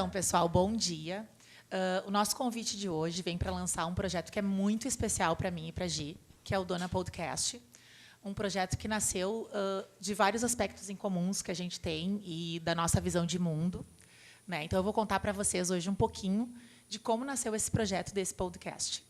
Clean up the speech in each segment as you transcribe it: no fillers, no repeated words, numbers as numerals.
Então, pessoal, bom dia. O nosso convite de hoje vem para lançar um projeto que é muito especial para mim e para a Gi, que é o Dona Podcast. Um projeto que nasceu de vários aspectos em comuns que a gente tem e da nossa visão de mundo, né? Então, eu vou contar para vocês hoje um pouquinho de como nasceu esse projeto desse podcast.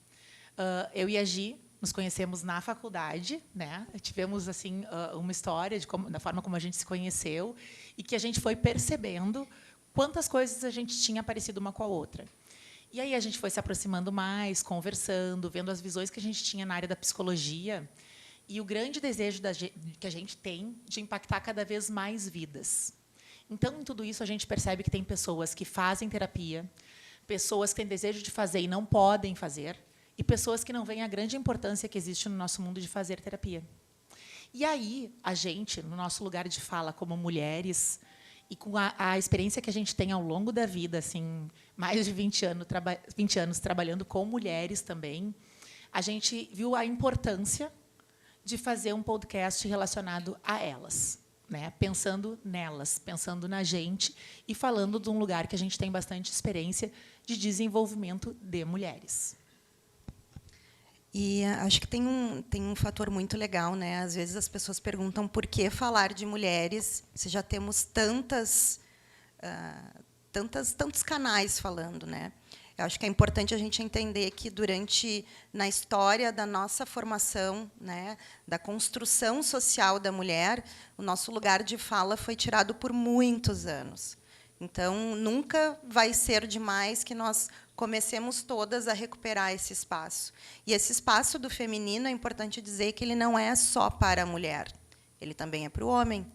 Eu e a Gi nos conhecemos na faculdade, né? Tivemos assim uma história da forma como a gente se conheceu e que a gente foi percebendo quantas coisas a gente tinha parecido uma com a outra. E aí a gente foi se aproximando mais, conversando, vendo as visões que a gente tinha na área da psicologia e o grande desejo que a gente tem de impactar cada vez mais vidas. Então, em tudo isso, a gente percebe que tem pessoas que fazem terapia, pessoas que têm desejo de fazer e não podem fazer, e pessoas que não veem a grande importância que existe no nosso mundo de fazer terapia. E aí, a gente, no nosso lugar de fala como mulheres, e com a experiência que a gente tem ao longo da vida, assim, mais de 20 anos trabalhando com mulheres também, a gente viu a importância de fazer um podcast relacionado a elas, né? Pensando nelas, pensando na gente e falando de um lugar que a gente tem bastante experiência de desenvolvimento de mulheres. E acho que tem um fator muito legal, né? Às vezes as pessoas perguntam por que falar de mulheres se já temos tantos canais falando, né? Eu acho que é importante a gente entender que na história da nossa formação, né, da construção social da mulher, o nosso lugar de fala foi tirado por muitos anos. Então, nunca vai ser demais que nós comecemos todas a recuperar esse espaço. E esse espaço do feminino, é importante dizer que ele não é só para a mulher, ele também é para o homem.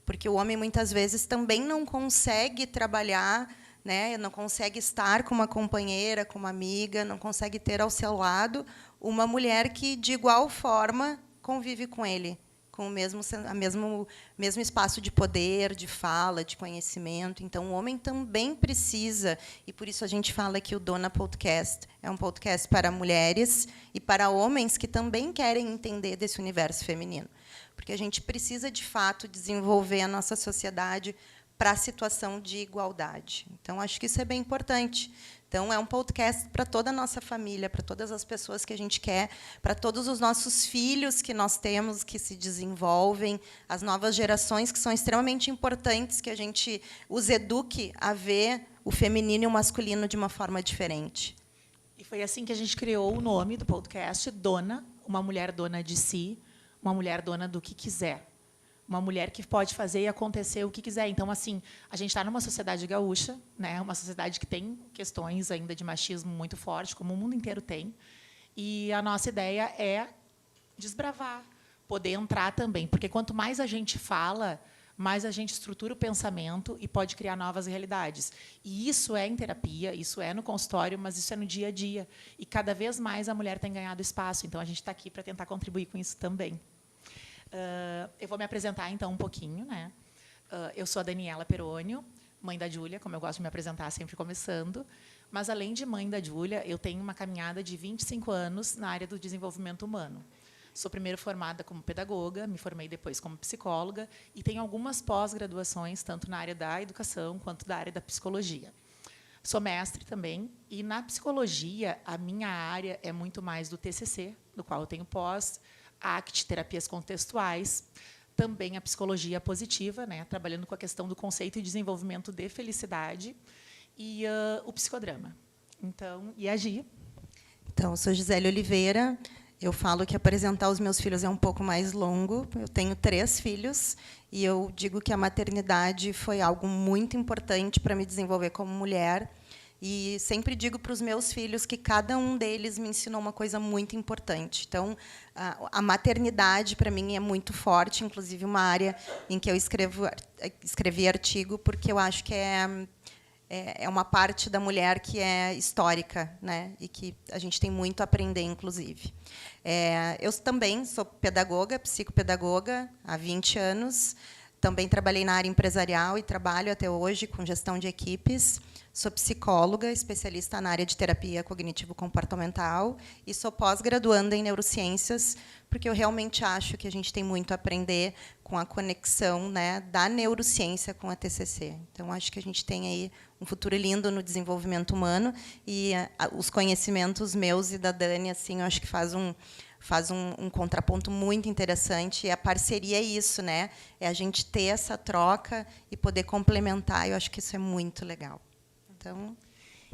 Porque o homem, muitas vezes, também não consegue trabalhar, né, não consegue estar com uma companheira, com uma amiga, não consegue ter ao seu lado uma mulher que, de igual forma, convive com ele, com o mesmo espaço de poder, de fala, de conhecimento. Então, o homem também precisa, e por isso a gente fala que o Dona Podcast é um podcast para mulheres e para homens que também querem entender desse universo feminino. Porque a gente precisa, de fato, desenvolver a nossa sociedade para a situação de igualdade. Então, acho que isso é bem importante. Então, é um podcast para toda a nossa família, para todas as pessoas que a gente quer, para todos os nossos filhos que nós temos, que se desenvolvem, as novas gerações, que são extremamente importantes, que a gente os eduque a ver o feminino e o masculino de uma forma diferente. E foi assim que a gente criou o nome do podcast, Dona, uma mulher dona de si, uma mulher dona do que quiser. Uma mulher que pode fazer e acontecer o que quiser. Então, assim, a gente está numa sociedade gaúcha, né? Uma sociedade que tem questões ainda de machismo muito forte, como o mundo inteiro tem. E a nossa ideia é desbravar, poder entrar também. Porque quanto mais a gente fala, mais a gente estrutura o pensamento e pode criar novas realidades. E isso é em terapia, isso é no consultório, mas isso é no dia a dia. E cada vez mais a mulher tem ganhado espaço. Então, a gente está aqui para tentar contribuir com isso também. Eu vou me apresentar, então, um pouquinho, né? Eu sou a Daniela Perônio, mãe da Júlia, como eu gosto de me apresentar, sempre começando. Mas, além de mãe da Júlia, eu tenho uma caminhada de 25 anos na área do desenvolvimento humano. Sou primeiro formada como pedagoga, me formei depois como psicóloga e tenho algumas pós-graduações, tanto na área da educação quanto da área da psicologia. Sou mestre também, e, na psicologia, a minha área é muito mais do TCC, do qual eu tenho pós, ACT, terapias contextuais, também a psicologia positiva, né, trabalhando com a questão do conceito e desenvolvimento de felicidade, e o psicodrama. Então, e a Gi? Então, eu sou Gisele Oliveira. Eu falo que apresentar os meus filhos é um pouco mais longo. Eu tenho 3 filhos e eu digo que a maternidade foi algo muito importante para me desenvolver como mulher. E sempre digo para os meus filhos que cada um deles me ensinou uma coisa muito importante. Então, a maternidade, para mim, é muito forte, inclusive uma área em que eu escrevi artigo, porque eu acho que é uma parte da mulher que é histórica, né? E que a gente tem muito a aprender, inclusive. Eu também sou pedagoga, psicopedagoga, há 20 anos. Também trabalhei na área empresarial e trabalho até hoje com gestão de equipes. Sou psicóloga, especialista na área de terapia cognitivo-comportamental e sou pós-graduanda em neurociências, porque eu realmente acho que a gente tem muito a aprender com a conexão, né, da neurociência com a TCC. Então, acho que a gente tem aí um futuro lindo no desenvolvimento humano e os conhecimentos meus e da Dani, assim, eu acho que faz um contraponto muito interessante. E a parceria é isso, né? É a gente ter essa troca e poder complementar. Eu acho que isso é muito legal. Então,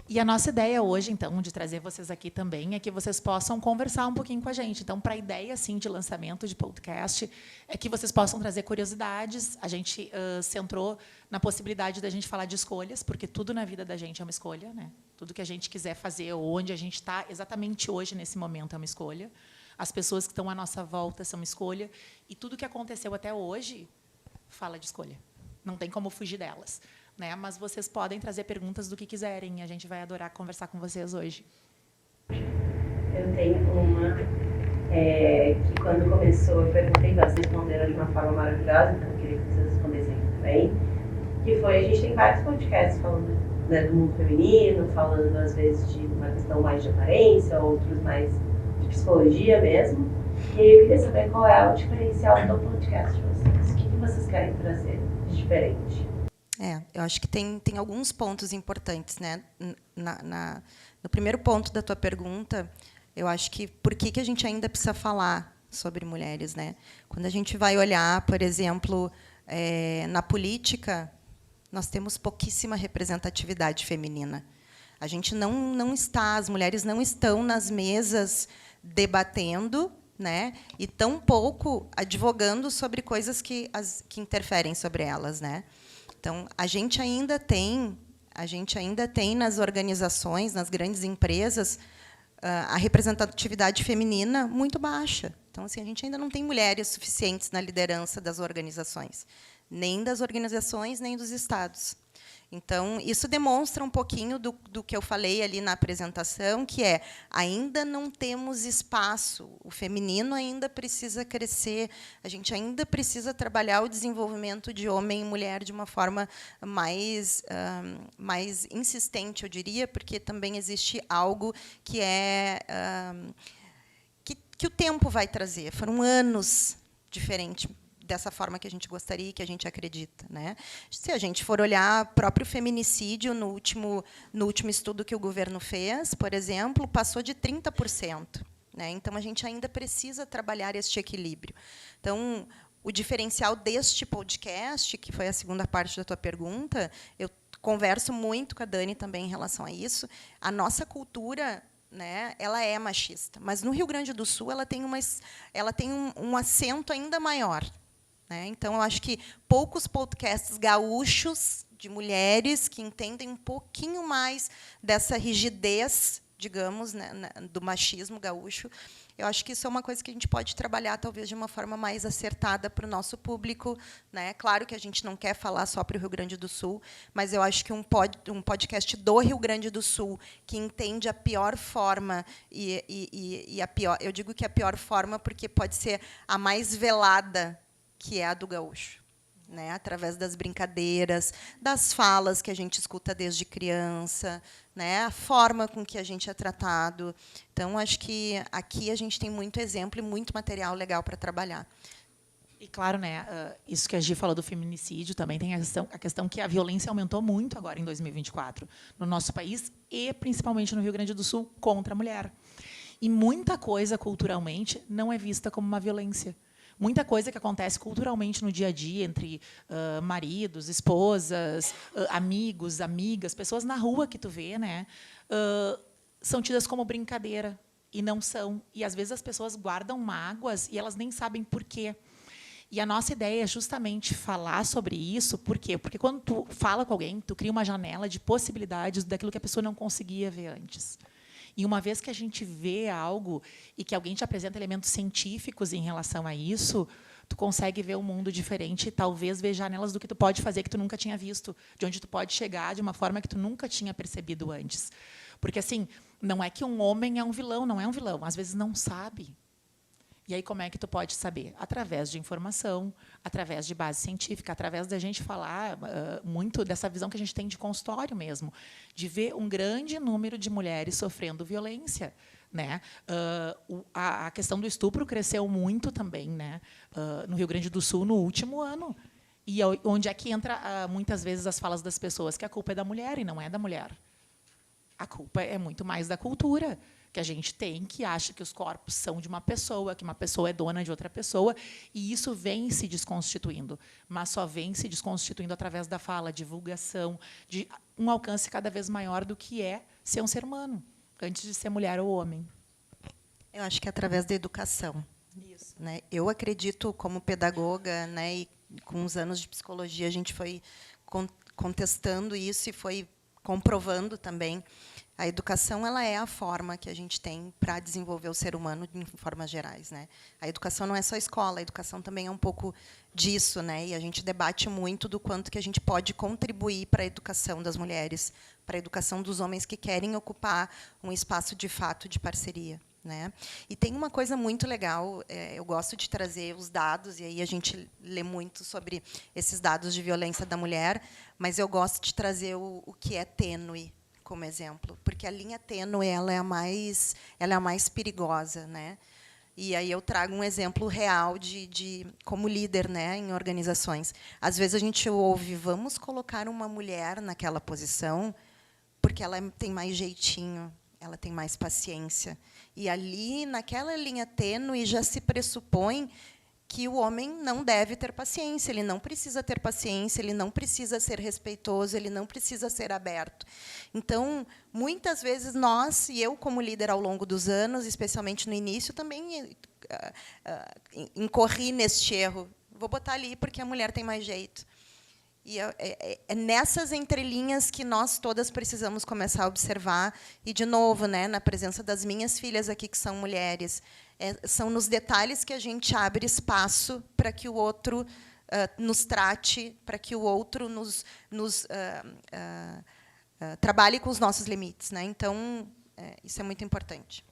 e a nossa ideia hoje, então, de trazer vocês aqui também, é que vocês possam conversar um pouquinho com a gente. Então, para a ideia, assim, de lançamento de podcast, é que vocês possam trazer curiosidades. A gente centrou na possibilidade da gente falar de escolhas, porque tudo na vida da gente é uma escolha, né? Tudo que a gente quiser fazer, ou onde a gente está exatamente hoje, nesse momento, é uma escolha. As pessoas que estão à nossa volta são uma escolha. E tudo que aconteceu até hoje fala de escolha. Não tem como fugir delas. Né? Mas vocês podem trazer perguntas do que quiserem. A gente vai adorar conversar com vocês hoje. Eu tenho uma que, quando começou, eu perguntei, vocês responderam de uma forma maravilhosa, então eu queria que vocês respondessem também. Que foi, a gente tem vários podcasts falando, né, do mundo feminino, falando, às vezes, de uma questão mais de aparência, outros mais de psicologia mesmo. E aí eu queria saber qual é o diferencial do podcast de vocês. O que vocês querem trazer de diferente? Eu acho que tem alguns pontos importantes, né? No primeiro ponto da tua pergunta, eu acho que por que a gente ainda precisa falar sobre mulheres, né? Quando a gente vai olhar, por exemplo, na política, nós temos pouquíssima representatividade feminina. A gente não está, as mulheres não estão nas mesas debatendo, né? E tão pouco advogando sobre coisas que interferem sobre elas, né? Então, a gente ainda tem nas organizações, nas grandes empresas, a representatividade feminina muito baixa. Então, assim, a gente ainda não tem mulheres suficientes na liderança das organizações, nem das organizações, nem dos estados. Então, isso demonstra um pouquinho do que eu falei ali na apresentação, que ainda não temos espaço, o feminino ainda precisa crescer, a gente ainda precisa trabalhar o desenvolvimento de homem e mulher de uma forma mais insistente, eu diria, porque também existe algo que que o tempo vai trazer. Foram anos diferentes dessa forma que a gente gostaria e que a gente acredita, né? Se a gente for olhar o próprio feminicídio no último estudo que o governo fez, por exemplo, passou de 30%, né? Então a gente ainda precisa trabalhar este equilíbrio. Então, o diferencial deste podcast, que foi a segunda parte da tua pergunta, eu converso muito com a Dani também em relação a isso. A nossa cultura, né, ela é machista, mas no Rio Grande do Sul ela tem um acento ainda maior. Né? Então, eu acho que poucos podcasts gaúchos de mulheres que entendem um pouquinho mais dessa rigidez, digamos, né, do machismo gaúcho. Eu acho que isso é uma coisa que a gente pode trabalhar, talvez, de uma forma mais acertada para o nosso público. Né? Claro que a gente não quer falar só para o Rio Grande do Sul, mas eu acho que um podcast do Rio Grande do Sul, que entende a pior forma, e a pior, eu digo que a pior forma porque pode ser a mais velada, que é a do gaúcho, né? Através das brincadeiras, das falas que a gente escuta desde criança, né? A forma com que a gente é tratado. Então, acho que aqui a gente tem muito exemplo e muito material legal para trabalhar. E, claro, né, isso que a Gi falou do feminicídio, também tem a questão que a violência aumentou muito agora, em 2024, no nosso país e, principalmente, no Rio Grande do Sul, contra a mulher. E muita coisa, culturalmente, não é vista como uma violência. Muita coisa que acontece culturalmente no dia a dia, entre maridos, esposas, amigos, amigas, pessoas na rua que tu vê, né, são tidas como brincadeira, e não são. E, às vezes, as pessoas guardam mágoas e elas nem sabem por quê. E a nossa ideia é justamente falar sobre isso. Por quê? Porque, quando tu fala com alguém, tu cria uma janela de possibilidades daquilo que a pessoa não conseguia ver antes. E, uma vez que a gente vê algo e que alguém te apresenta elementos científicos em relação a isso, tu consegue ver um mundo diferente e talvez ver janelas do que tu pode fazer que tu nunca tinha visto, de onde tu pode chegar de uma forma que tu nunca tinha percebido antes. Porque, assim, não é que um homem é um vilão, não é um vilão. Às vezes não sabe. E aí, como é que tu pode saber? Através de informação, através de base científica, através da gente falar muito dessa visão que a gente tem de consultório mesmo, de ver um grande número de mulheres sofrendo violência. Né? A questão do estupro cresceu muito também, né? No Rio Grande do Sul, no último ano. E onde é que entra, muitas vezes, as falas das pessoas que a culpa é da mulher e não é da mulher. A culpa é muito mais da cultura que a gente tem, que acha que os corpos são de uma pessoa, que uma pessoa é dona de outra pessoa, e isso vem se desconstituindo, mas só vem se desconstituindo através da fala, divulgação, de um alcance cada vez maior do que é ser um ser humano, antes de ser mulher ou homem. Eu acho que é através da educação. Isso. Né? Eu acredito, como pedagoga, né, e com os anos de psicologia, a gente foi contestando isso e foi comprovando também. A educação, ela é a forma que a gente tem para desenvolver o ser humano em formas gerais, né? A educação não é só escola, a educação também é um pouco disso, né? E a gente debate muito do quanto que a gente pode contribuir para a educação das mulheres, para a educação dos homens que querem ocupar um espaço de fato de parceria, né? E tem uma coisa muito legal, eu gosto de trazer os dados, e aí a gente lê muito sobre esses dados de violência da mulher, mas eu gosto de trazer o que é tênue como exemplo, porque a linha tênue ela é a mais perigosa, né? E aí eu trago um exemplo real de como líder, né, em organizações. Às vezes a gente ouve, vamos colocar uma mulher naquela posição porque ela tem mais jeitinho, ela tem mais paciência. E ali, naquela linha tênue, já se pressupõe que o homem não deve ter paciência, ele não precisa ter paciência, ele não precisa ser respeitoso, ele não precisa ser aberto. Então, muitas vezes, nós, e eu como líder ao longo dos anos, especialmente no início, também incorri neste erro. Vou botar ali porque a mulher tem mais jeito. E é nessas entrelinhas que nós todas precisamos começar a observar. E, de novo, né, na presença das minhas filhas aqui, que são mulheres, são nos detalhes que a gente abre espaço para que o outro nos trate, para que o outro trabalhe com os nossos limites, né? Então, isso é muito importante.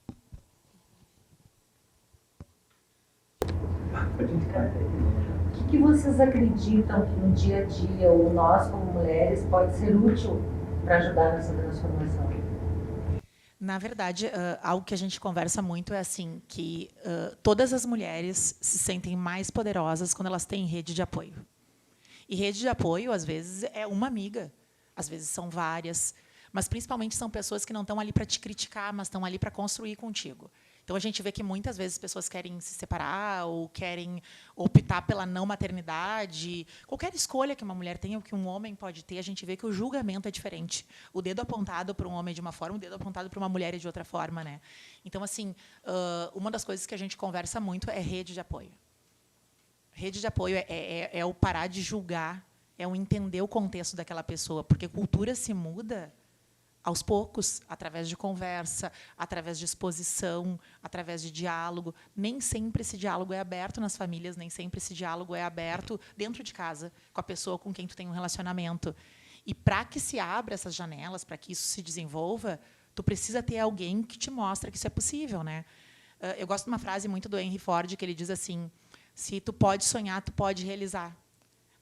O que vocês acreditam que no dia a dia, ou nós como mulheres, pode ser útil para ajudar nessa transformação? Na verdade, algo que a gente conversa muito é assim, que todas as mulheres se sentem mais poderosas quando elas têm rede de apoio. E rede de apoio, às vezes, é uma amiga, às vezes são várias, mas principalmente são pessoas que não estão ali para te criticar, mas estão ali para construir contigo. Então, a gente vê que, muitas vezes, pessoas querem se separar ou querem optar pela não maternidade. Qualquer escolha que uma mulher tenha ou que um homem pode ter, a gente vê que o julgamento é diferente. O dedo apontado para um homem é de uma forma, o dedo apontado para uma mulher é de outra forma, né? Então, assim, uma das coisas que a gente conversa muito é rede de apoio. Rede de apoio é o parar de julgar, é o entender o contexto daquela pessoa, porque cultura se muda aos poucos, através de conversa, através de exposição, através de diálogo. Nem sempre esse diálogo é aberto nas famílias, nem sempre esse diálogo é aberto dentro de casa, com a pessoa com quem tu tem um relacionamento. E, para que se abra essas janelas, para que isso se desenvolva, tu precisa ter alguém que te mostre que isso é possível, né? Eu gosto de uma frase muito do Henry Ford, que ele diz assim, se tu pode sonhar, tu pode realizar.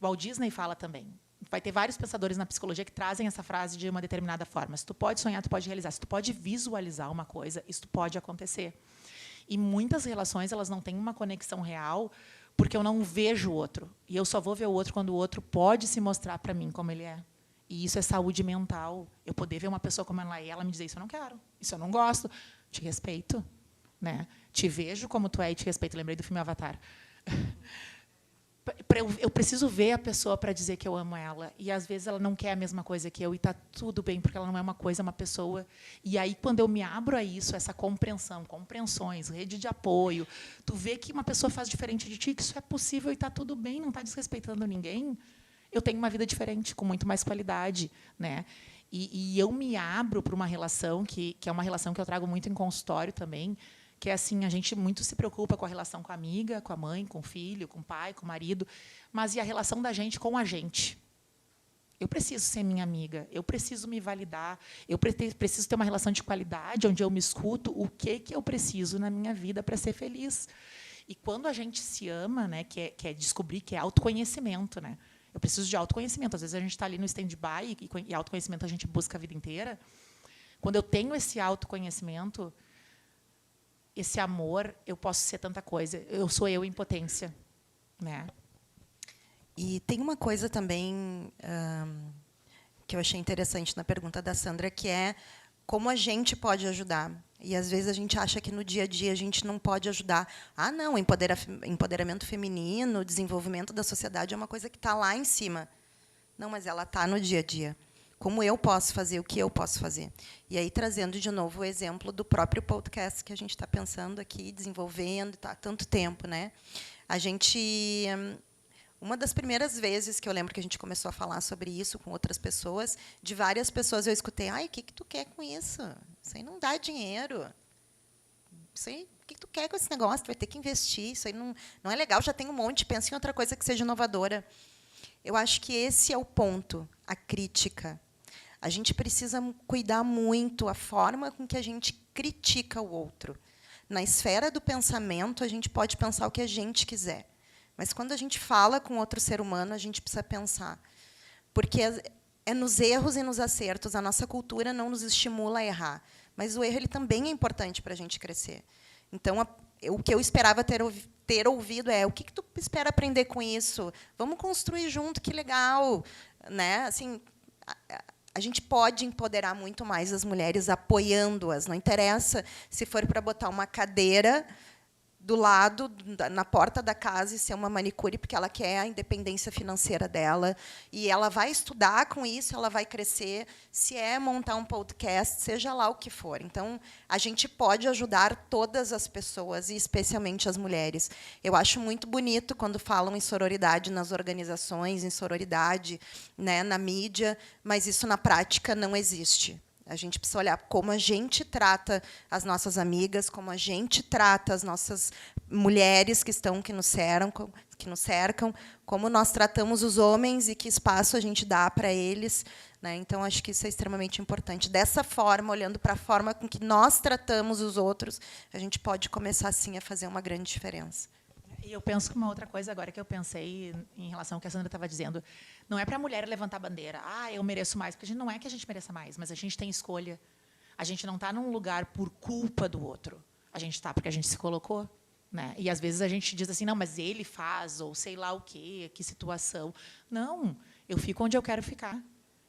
Walt Disney fala também. Vai ter vários pensadores na psicologia que trazem essa frase de uma determinada forma. Se tu pode sonhar, tu pode realizar. Se tu pode visualizar uma coisa, isso pode acontecer. E muitas relações, elas não têm uma conexão real porque eu não vejo o outro. E eu só vou ver o outro quando o outro pode se mostrar para mim como ele é. E isso é saúde mental. Eu poder ver uma pessoa como ela é, ela me dizer, isso eu não quero, isso eu não gosto. Te respeito, né? Te vejo como tu é e te respeito. Lembrei do filme Avatar. Eu preciso ver a pessoa para dizer que eu amo ela. E, às vezes, ela não quer a mesma coisa que eu. E está tudo bem, porque ela não é uma coisa, é uma pessoa. E aí, quando eu me abro a isso, essa compreensão, compreensões, rede de apoio, tu vê que uma pessoa faz diferente de ti, que isso é possível e está tudo bem, não está desrespeitando ninguém, eu tenho uma vida diferente, com muito mais qualidade, né? E eu me abro para uma relação, que é uma relação que eu trago muito em consultório também, que é assim, a gente muito se preocupa com a relação com a amiga, com a mãe, com o filho, com o pai, com o marido, mas e a relação da gente com a gente? Eu preciso ser minha amiga, eu preciso me validar, eu preciso ter uma relação de qualidade, onde eu me escuto o que eu preciso na minha vida para ser feliz. E quando a gente se ama, né, que é descobrir, que é autoconhecimento, né? Eu preciso de autoconhecimento. Às vezes a gente está ali no stand-by e autoconhecimento a gente busca a vida inteira. Quando eu tenho esse autoconhecimento, esse amor, eu posso ser tanta coisa. Eu sou eu em potência, né? E tem uma coisa também que eu achei interessante na pergunta da Sandra, que é como a gente pode ajudar. E, às vezes, a gente acha que, no dia a dia, a gente não pode ajudar. Ah, não, empoderamento feminino, desenvolvimento da sociedade é uma coisa que está lá em cima. Não, mas ela está no dia a dia. Como eu posso fazer, o que eu posso fazer. E aí, trazendo, de novo, o exemplo do próprio podcast que a gente está pensando aqui, desenvolvendo, tá há tanto tempo, né? A gente... Uma das primeiras vezes que eu lembro que a gente começou a falar sobre isso com outras pessoas, de várias pessoas eu escutei: ai, o que tu quer com isso? Isso aí não dá dinheiro. Isso aí, o que tu quer com esse negócio? Tu vai ter que investir. Isso aí não é legal, já tem um monte. Pensa em outra coisa que seja inovadora. Eu acho que esse é o ponto, a crítica. A gente precisa cuidar muito a forma com que a gente critica o outro. Na esfera do pensamento, a gente pode pensar o que a gente quiser. Mas, quando a gente fala com outro ser humano, a gente precisa pensar. Porque é nos erros e nos acertos. A nossa cultura não nos estimula a errar. Mas o erro ele também é importante para a gente crescer. Então, o que eu esperava ter ouvido é: o que tu espera aprender com isso? Vamos construir junto, que legal. Né? Assim, a gente pode empoderar muito mais as mulheres apoiando-as. Não interessa se for para botar uma cadeira do lado, na porta da casa, e ser uma manicure, porque ela quer a independência financeira dela, e ela vai estudar com isso, ela vai crescer, se é montar um podcast, seja lá o que for. Então, a gente pode ajudar todas as pessoas, e especialmente as mulheres. Eu acho muito bonito quando falam em sororidade nas organizações, em sororidade, né, na mídia, mas isso, na prática, não existe. A gente precisa olhar como a gente trata as nossas amigas, como a gente trata as nossas mulheres que nos cercam, como nós tratamos os homens e que espaço a gente dá para eles. Né? Então, acho que isso é extremamente importante. Dessa forma, olhando para a forma com que nós tratamos os outros, a gente pode começar, sim, a fazer uma grande diferença. E eu penso que uma outra coisa agora que eu pensei em relação ao que a Sandra estava dizendo, não é para a mulher levantar a bandeira, eu mereço mais, porque não é que a gente mereça mais, mas a gente tem escolha. A gente não está num lugar por culpa do outro. A gente está porque a gente se colocou. Né? E, às vezes, a gente diz assim: não, mas ele faz, ou sei lá o quê, que situação. Não, eu fico onde eu quero ficar.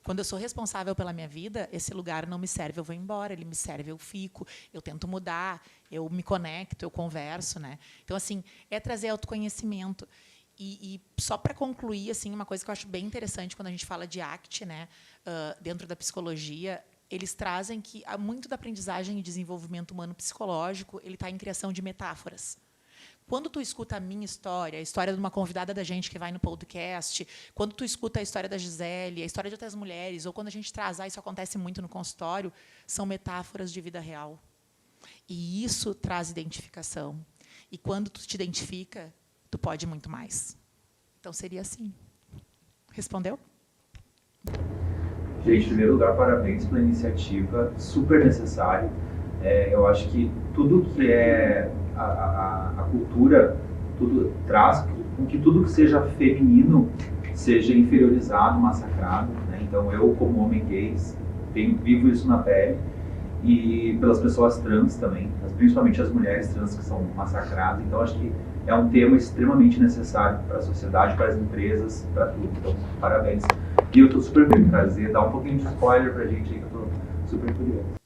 Quando eu sou responsável pela minha vida, esse lugar não me serve, eu vou embora. Ele me serve, eu fico, eu tento mudar, eu me conecto, eu converso. Né? Então, assim, é trazer autoconhecimento. E só para concluir, assim, uma coisa que eu acho bem interessante quando a gente fala de ACT, né, dentro da psicologia, eles trazem que muito da aprendizagem e desenvolvimento humano psicológico ele está em criação de metáforas. Quando tu escuta a minha história, a história de uma convidada da gente que vai no podcast, quando tu escuta a história da Gisele, a história de outras mulheres, ou quando a gente traz, isso acontece muito no consultório, são metáforas de vida real. E isso traz identificação. E, quando tu te identifica, tu pode muito mais. Então, seria assim. Respondeu? Gente, em primeiro lugar, parabéns pela iniciativa, super necessário. Eu acho que tudo que é a cultura, tudo traz com que tudo que seja feminino seja inferiorizado, massacrado. Né? Então, eu, como homem gay, vivo isso na pele. E pelas pessoas trans também, principalmente as mulheres trans que são massacradas. Então, acho que é um tema extremamente necessário para a sociedade, para as empresas, para tudo. Então, parabéns. E eu estou super bem, prazer. Dá um pouquinho de spoiler para a gente aí, que eu estou super curioso.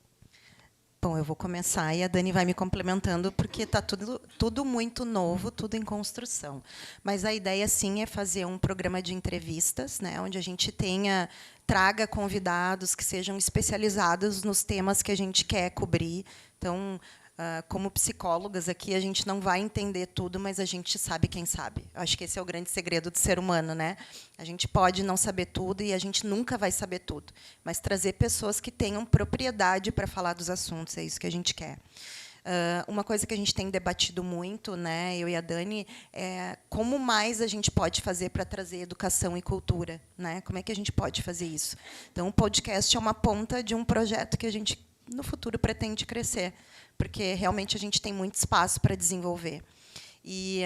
Bom, eu vou começar e a Dani vai me complementando, porque está tudo muito novo, tudo em construção. Mas a ideia, sim, é fazer um programa de entrevistas, né, onde a gente traga convidados que sejam especializados nos temas que a gente quer cobrir. Então, como psicólogas aqui, a gente não vai entender tudo, mas a gente sabe quem sabe. Eu acho que esse é o grande segredo do ser humano, né? A gente pode não saber tudo e a gente nunca vai saber tudo, mas trazer pessoas que tenham propriedade para falar dos assuntos, é isso que a gente quer. Uma coisa que a gente tem debatido muito, né, eu e a Dani, é como mais a gente pode fazer para trazer educação e cultura. Né? Como é que a gente pode fazer isso? Então, o podcast é uma ponta de um projeto que a gente, no futuro, pretende crescer, porque realmente a gente tem muito espaço para desenvolver. E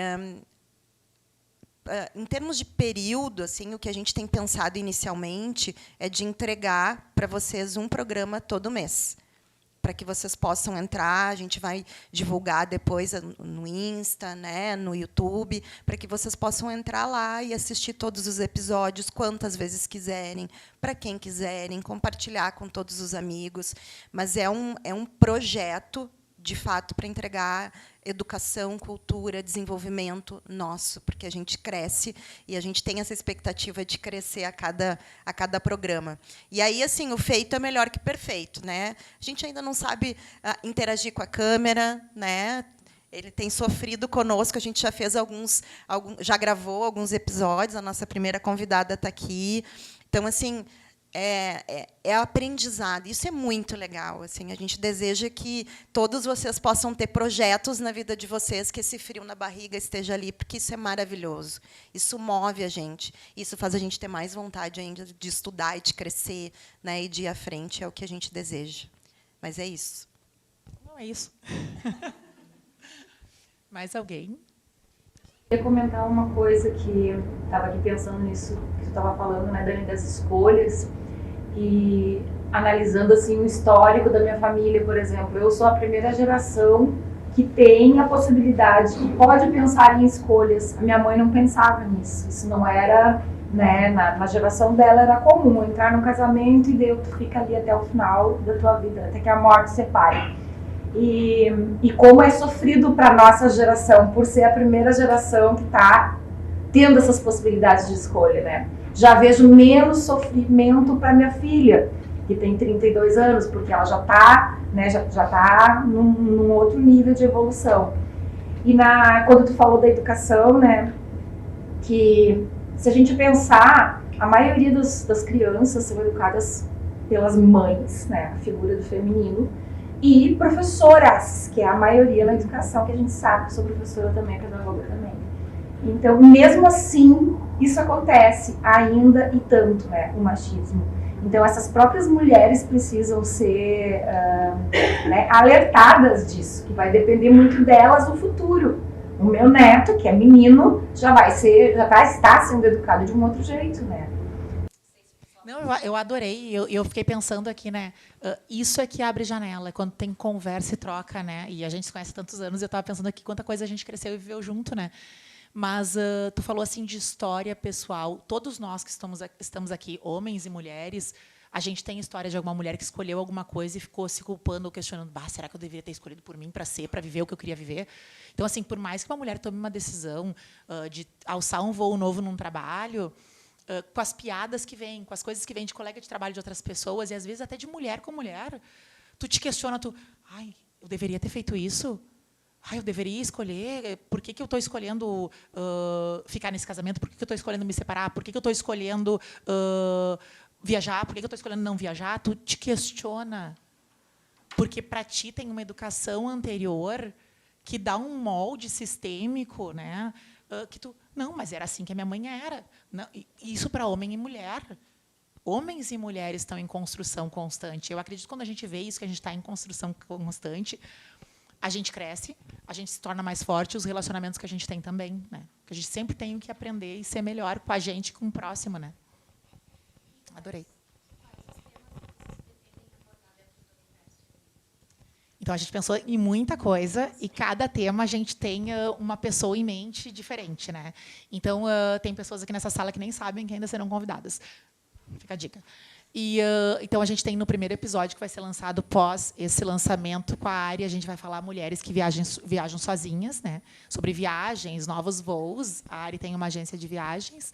em termos de período, assim, o que a gente tem pensado inicialmente é de entregar para vocês um programa todo mês, para que vocês possam entrar. A gente vai divulgar depois no Insta, né, no YouTube, para que vocês possam entrar lá e assistir todos os episódios quantas vezes quiserem, para quem quiserem, compartilhar com todos os amigos. Mas é um projeto, de fato, para entregar educação, cultura, desenvolvimento nosso, porque a gente cresce e a gente tem essa expectativa de crescer a cada programa. E aí, assim, o feito é melhor que perfeito, né? A gente ainda não sabe interagir com a câmera, né? Ele tem sofrido conosco, a gente já fez já gravou alguns episódios, a nossa primeira convidada está aqui. Então, assim, é aprendizado. Isso é muito legal. Assim, a gente deseja que todos vocês possam ter projetos na vida de vocês, que esse frio na barriga esteja ali, porque isso é maravilhoso. Isso move a gente. Isso faz a gente ter mais vontade ainda de estudar e de crescer, né, e de ir à frente. É o que a gente deseja. Mas é isso. Não é isso. Mais alguém? Eu queria comentar uma coisa que eu estava aqui pensando nisso que tu estava falando, né, Dani, das escolhas. E analisando assim o histórico da minha família, por exemplo, eu sou a primeira geração que tem a possibilidade, que pode pensar em escolhas. A minha mãe não pensava nisso. Isso não era, né, na geração dela era comum entrar num casamento e daí tu fica ali até o final da tua vida, até que a morte separe. E como é sofrido para nossa geração, por ser a primeira geração que está tendo essas possibilidades de escolha, né? Já vejo menos sofrimento para minha filha, que tem 32 anos, porque ela já está, né, já tá num outro nível de evolução. E quando tu falou da educação, né, que se a gente pensar, a maioria das crianças são educadas pelas mães, né, a figura do feminino, e professoras, que é a maioria na educação, que a gente sabe que sou professora também, pedagoga também. Então, mesmo assim, isso acontece ainda e tanto, né, o machismo. Então, essas próprias mulheres precisam ser né, alertadas disso, que vai depender muito delas no futuro. O meu neto, que é menino, já vai estar sendo educado de um outro jeito, né? Não, eu adorei. Eu fiquei pensando aqui, né? Isso é que abre janela, quando tem conversa e troca, né? E a gente se conhece há tantos anos, e eu estava pensando aqui quanta coisa a gente cresceu e viveu junto, né? Mas tu falou assim de história pessoal. Todos nós que estamos aqui, homens e mulheres, a gente tem história de alguma mulher que escolheu alguma coisa e ficou se culpando ou questionando: será que eu deveria ter escolhido por mim para viver o que eu queria viver? Então, assim, por mais que uma mulher tome uma decisão de alçar um voo novo num trabalho, com as piadas que vêm, com as coisas que vêm de colega de trabalho de outras pessoas, e às vezes até de mulher com mulher, tu te questiona, eu deveria ter feito isso? Eu deveria escolher? Por que eu estou escolhendo ficar nesse casamento? Por que eu estou escolhendo me separar? Por que eu estou escolhendo viajar? Por que eu estou escolhendo não viajar? Tu te questiona. Porque para ti tem uma educação anterior que dá um molde sistêmico, né? Que tu... Não, mas era assim que a minha mãe era. Não, isso para homem e mulher. Homens e mulheres estão em construção constante. Eu acredito que quando a gente vê isso, que a gente está em construção constante, a gente cresce, a gente se torna mais forte, os relacionamentos que a gente tem também, né? Porque a gente sempre tem o que aprender e ser melhor com a gente e com o próximo, né? Adorei. Então, a gente pensou em muita coisa e cada tema a gente tem uma pessoa em mente diferente, né? Então, tem pessoas aqui nessa sala que nem sabem que ainda serão convidadas. Fica a dica. E, então, a gente tem no primeiro episódio, que vai ser lançado pós esse lançamento com a Ari, a gente vai falar mulheres que viajam sozinhas, né? Sobre viagens, novos voos. A Ari tem uma agência de viagens.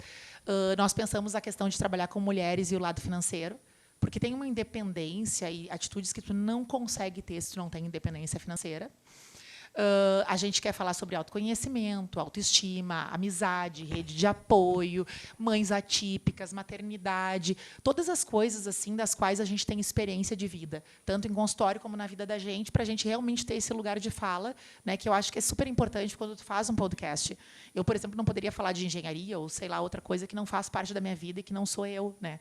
Nós pensamos a questão de trabalhar com mulheres e o lado financeiro, porque tem uma independência e atitudes que tu não consegue ter se tu não tem independência financeira. A gente quer falar sobre autoconhecimento, autoestima, amizade, rede de apoio, mães atípicas, maternidade, todas as coisas assim das quais a gente tem experiência de vida, tanto em consultório como na vida da gente, para a gente realmente ter esse lugar de fala, né, que eu acho que é super importante quando tu faz um podcast. Eu, por exemplo, não poderia falar de engenharia ou sei lá outra coisa que não faz parte da minha vida e que não sou eu, né?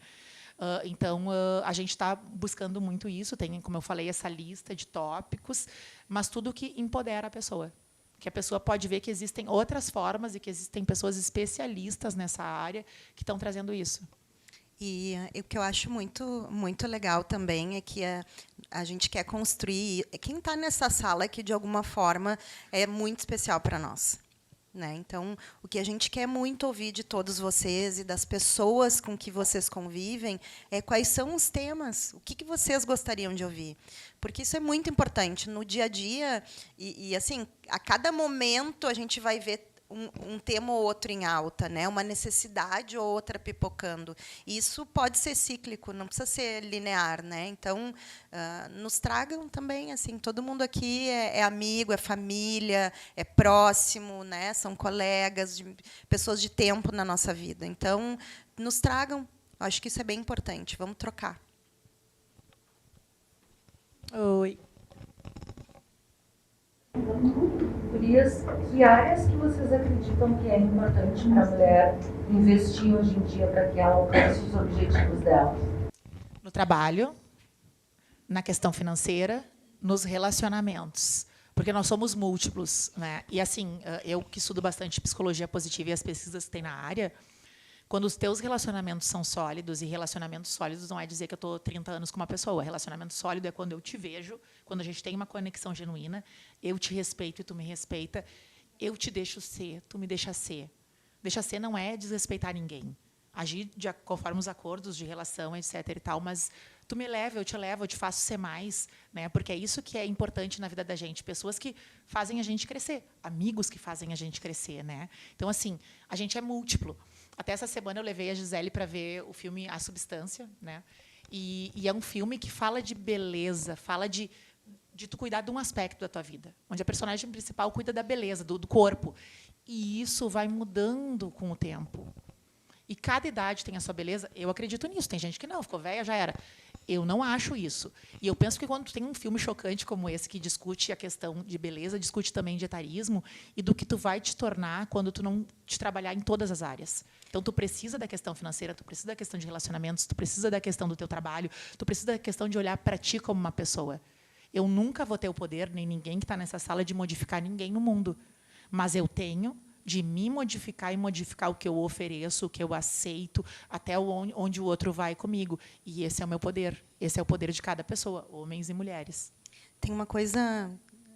Então, a gente está buscando muito isso. Tem, como eu falei, essa lista de tópicos, mas tudo que empodera a pessoa. que a pessoa pode ver que existem outras formas e que existem pessoas especialistas nessa área que estão trazendo isso. E o que eu acho muito legal também é que a gente quer construir. Quem está nessa sala aqui, de alguma forma, é muito especial para nós. Né? Então, o que a gente quer muito ouvir de todos vocês e das pessoas com que vocês convivem é quais são os temas, o que vocês gostariam de ouvir. Porque isso é muito importante. No dia a dia, assim, a cada momento a gente vai ver um tema ou outro em alta, né? Uma necessidade ou outra pipocando. E isso pode ser cíclico, não precisa ser linear, né? Então, nos tragam também, assim, todo mundo aqui é amigo, é família, é próximo, né? São colegas, pessoas de tempo na nossa vida. Então, nos tragam. Acho que isso é bem importante. Vamos trocar. Oi. Gurias, que áreas que vocês acreditam que é importante para a mulher investir hoje em dia para que ela alcance os objetivos dela? No trabalho, na questão financeira, nos relacionamentos. Porque nós somos múltiplos, né? E, assim, eu que estudo bastante psicologia positiva e as pesquisas que tem na área, quando os teus relacionamentos são sólidos, e relacionamentos sólidos não é dizer que eu estou 30 anos com uma pessoa. Relacionamento sólido é quando eu te vejo, quando a gente tem uma conexão genuína, eu te respeito e tu me respeita, eu te deixo ser, tu me deixa ser. Deixa ser não é desrespeitar ninguém. Agir conforme os acordos de relação, etc. e tal, mas tu me leva, eu te faço ser mais, né? Porque é isso que é importante na vida da gente. Pessoas que fazem a gente crescer, amigos que fazem a gente crescer, né? Então, assim, a gente é múltiplo. Até essa semana eu levei a Gisele para ver o filme A Substância, né? E é um filme que fala de beleza, fala de tu cuidar de um aspecto da tua vida, onde a personagem principal cuida da beleza, do corpo. E isso vai mudando com o tempo. E cada idade tem a sua beleza. Eu acredito nisso. Tem gente que não, ficou velha, já era. Eu não acho isso. E eu penso que quando tu tem um filme chocante como esse, que discute a questão de beleza, discute também de etarismo, e do que tu vai te tornar quando tu não te trabalhar em todas as áreas. Então, tu precisa da questão financeira, tu precisa da questão de relacionamentos, tu precisa da questão do teu trabalho, tu precisa da questão de olhar para ti como uma pessoa. Eu nunca vou ter o poder, nem ninguém que está nessa sala, de modificar ninguém no mundo. Mas eu tenho de me modificar e modificar o que eu ofereço, o que eu aceito, até onde o outro vai comigo. E esse é o meu poder. Esse é o poder de cada pessoa, homens e mulheres. Tem uma coisa,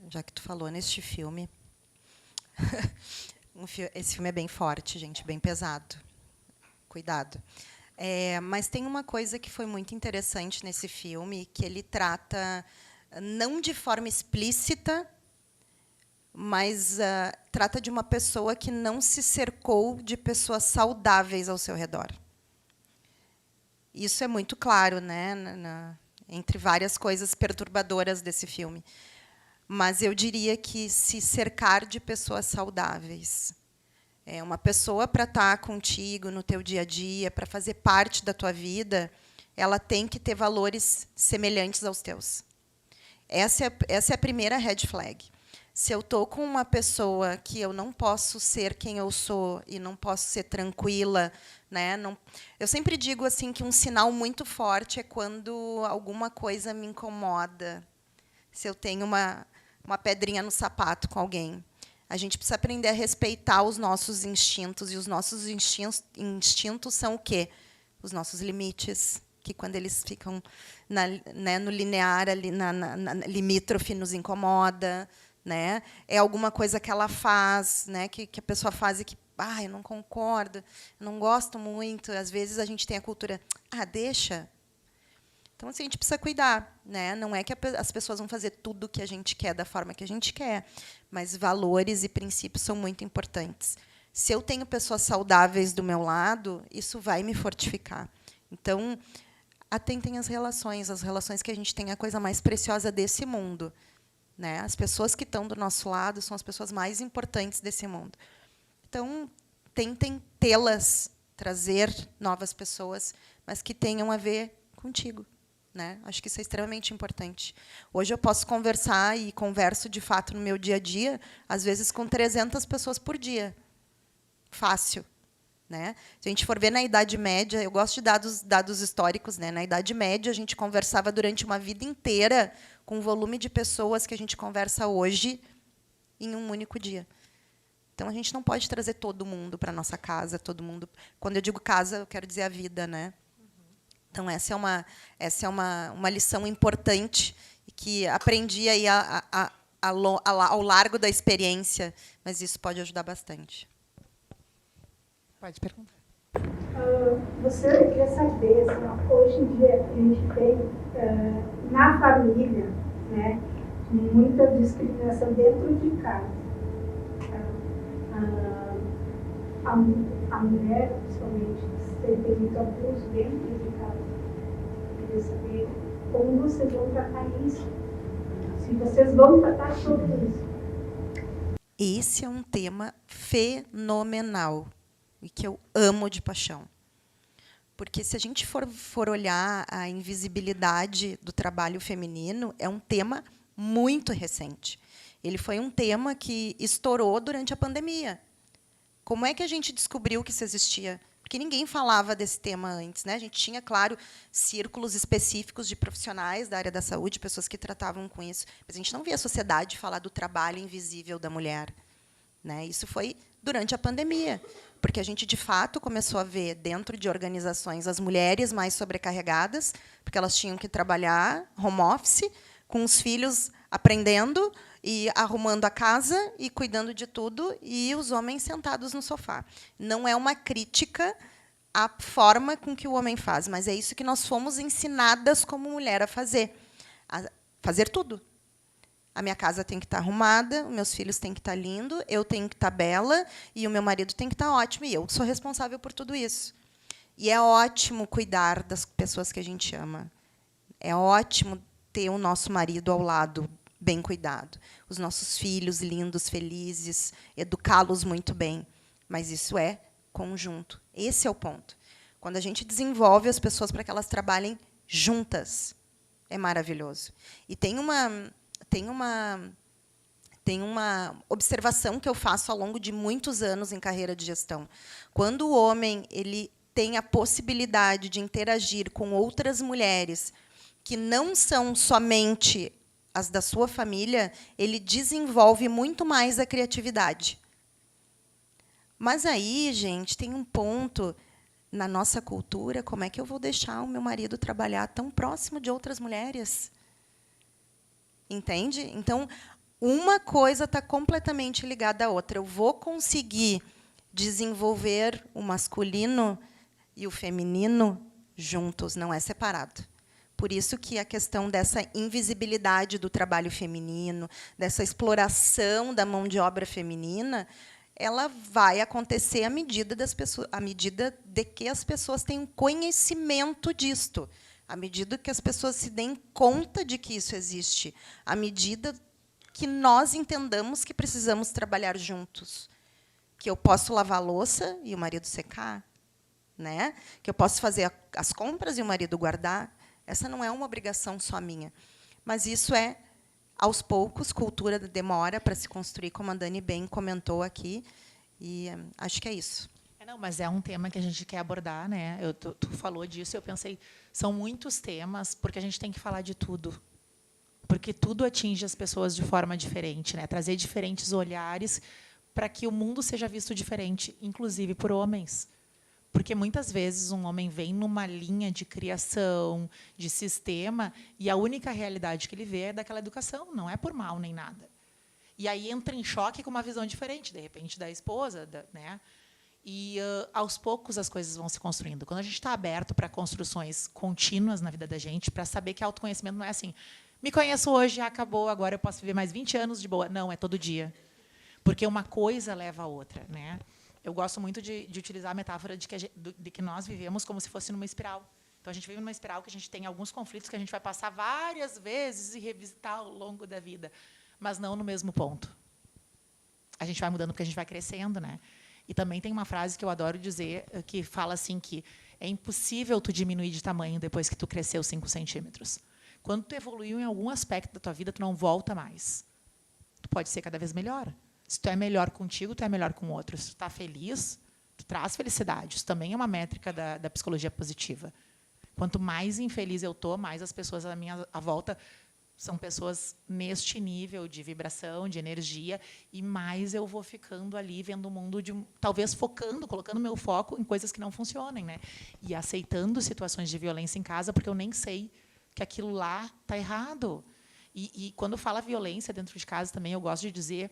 já que tu falou neste filme, esse filme é bem forte, gente, bem pesado. Cuidado. Mas tem uma coisa que foi muito interessante nesse filme, que ele trata, não de forma explícita, mas trata de uma pessoa que não se cercou de pessoas saudáveis ao seu redor. Isso é muito claro, né, entre várias coisas perturbadoras desse filme. Mas eu diria que se cercar de pessoas saudáveis. Uma pessoa para estar contigo no teu dia a dia, para fazer parte da tua vida, ela tem que ter valores semelhantes aos teus. Essa é a primeira red flag. Se eu estou com uma pessoa que eu não posso ser quem eu sou e não posso ser tranquila, né? Eu sempre digo assim que um sinal muito forte é quando alguma coisa me incomoda. Se eu tenho uma pedrinha no sapato com alguém. A gente precisa aprender a respeitar os nossos instintos. E os nossos instintos são o quê? Os nossos limites, que quando eles ficam no linear, ali, na limítrofe, nos incomoda. Né? É alguma coisa que ela faz, né? que a pessoa faz e que eu não concordo, eu não gosto muito. Às vezes a gente tem a cultura, deixa. Então, assim, a gente precisa cuidar, né? Não é que as pessoas vão fazer tudo o que a gente quer da forma que a gente quer, mas valores e princípios são muito importantes. Se eu tenho pessoas saudáveis do meu lado, isso vai me fortificar. Então, atentem às relações. As relações que a gente tem é a coisa mais preciosa desse mundo. Né? As pessoas que estão do nosso lado são as pessoas mais importantes desse mundo. Então, tentem tê-las, trazer novas pessoas, mas que tenham a ver contigo. Né? Acho que isso é extremamente importante. Hoje eu posso conversar, e converso, de fato, no meu dia a dia, às vezes com 300 pessoas por dia. Fácil. Né? Se a gente for ver na Idade Média, eu gosto de dados históricos, né? Na Idade Média, a gente conversava durante uma vida inteira com o volume de pessoas que a gente conversa hoje em um único dia. Então, a gente não pode trazer todo mundo para a nossa casa, todo mundo... Quando eu digo casa, eu quero dizer a vida, né? Então, essa é uma lição importante e que aprendi aí ao largo da experiência, mas isso pode ajudar bastante. Pode perguntar. Eu queria saber, assim, ó, hoje em dia a gente tem na família, né, muita discriminação dentro de casa. A mulher, principalmente, tem muito abuso dentro de casa. Eu queria saber como vocês vão tratar isso. Se vocês vão tratar sobre isso. Esse é um tema fenomenal e que eu amo de paixão. Porque, se a gente for olhar a invisibilidade do trabalho feminino, é um tema muito recente. Ele foi um tema que estourou durante a pandemia. Como é que a gente descobriu que isso existia? Porque ninguém falava desse tema antes, né? A gente tinha, claro, círculos específicos de profissionais da área da saúde, pessoas que tratavam com isso, mas a gente não via a sociedade falar do trabalho invisível da mulher, né? Isso foi durante a pandemia, porque a gente, de fato, começou a ver, dentro de organizações, as mulheres mais sobrecarregadas, porque elas tinham que trabalhar home office, com os filhos aprendendo e arrumando a casa e cuidando de tudo, e os homens sentados no sofá. Não é uma crítica à forma com que o homem faz, mas é isso que nós fomos ensinadas como mulher a fazer tudo. A minha casa tem que estar arrumada, os meus filhos têm que estar lindos, eu tenho que estar bela, e o meu marido tem que estar ótimo, e eu sou responsável por tudo isso. E é ótimo cuidar das pessoas que a gente ama. É ótimo ter o nosso marido ao lado, bem cuidado. Os nossos filhos lindos, felizes, educá-los muito bem. Mas isso é conjunto. Esse é o ponto. Quando a gente desenvolve as pessoas para que elas trabalhem juntas, é maravilhoso. E tem uma observação que eu faço ao longo de muitos anos em carreira de gestão. Quando o homem ele tem a possibilidade de interagir com outras mulheres que não são somente as da sua família, ele desenvolve muito mais a criatividade. Mas aí, gente, tem um ponto na nossa cultura, como é que eu vou deixar o meu marido trabalhar tão próximo de outras mulheres? Entende? Então, uma coisa está completamente ligada à outra. Eu vou conseguir desenvolver o masculino e o feminino juntos, não é separado. Por isso que a questão dessa invisibilidade do trabalho feminino, dessa exploração da mão de obra feminina, ela vai acontecer à medida de que as pessoas tenham conhecimento disto, à medida que as pessoas se deem conta de que isso existe, à medida que nós entendamos que precisamos trabalhar juntos, que eu posso lavar a louça e o marido secar, né? Que eu posso fazer as compras e o marido guardar. Essa não é uma obrigação só minha. Mas isso é, aos poucos, cultura demora para se construir, como a Dani bem comentou aqui. E acho que é isso. Não, mas é um tema que a gente quer abordar, né? Tu falou disso, eu pensei, são muitos temas, porque a gente tem que falar de tudo. Porque tudo atinge as pessoas de forma diferente, né? Trazer diferentes olhares para que o mundo seja visto diferente, inclusive por homens. Porque, muitas vezes, um homem vem numa linha de criação, de sistema, e a única realidade que ele vê é daquela educação, não é por mal nem nada. E aí entra em choque com uma visão diferente, de repente, da esposa, né? E, aos poucos, as coisas vão se construindo. Quando a gente está aberto para construções contínuas na vida da gente, para saber que autoconhecimento não é assim, me conheço hoje, acabou, agora eu posso viver mais 20 anos de boa. Não, é todo dia. Porque uma coisa leva a outra, né? Eu gosto muito de utilizar a metáfora de que nós vivemos como se fosse numa espiral. Então, a gente vive numa espiral que a gente tem alguns conflitos que a gente vai passar várias vezes e revisitar ao longo da vida, mas não no mesmo ponto. A gente vai mudando porque a gente vai crescendo, né? E também tem uma frase que eu adoro dizer, que fala assim que é impossível tu diminuir de tamanho depois que tu cresceu 5 centímetros. Quando tu evoluiu em algum aspecto da tua vida, tu não volta mais. Tu pode ser cada vez melhor. Se tu é melhor contigo, tu é melhor com outros. Se tu está feliz, tu traz felicidade. Isso também é uma métrica da psicologia positiva. Quanto mais infeliz eu estou, mais as pessoas à minha volta são pessoas neste nível de vibração, de energia, e mais eu vou ficando ali vendo o mundo talvez focando, colocando meu foco em coisas que não funcionem, né? E aceitando situações de violência em casa, porque eu nem sei que aquilo lá está errado. E quando fala violência dentro de casa também, eu gosto de dizer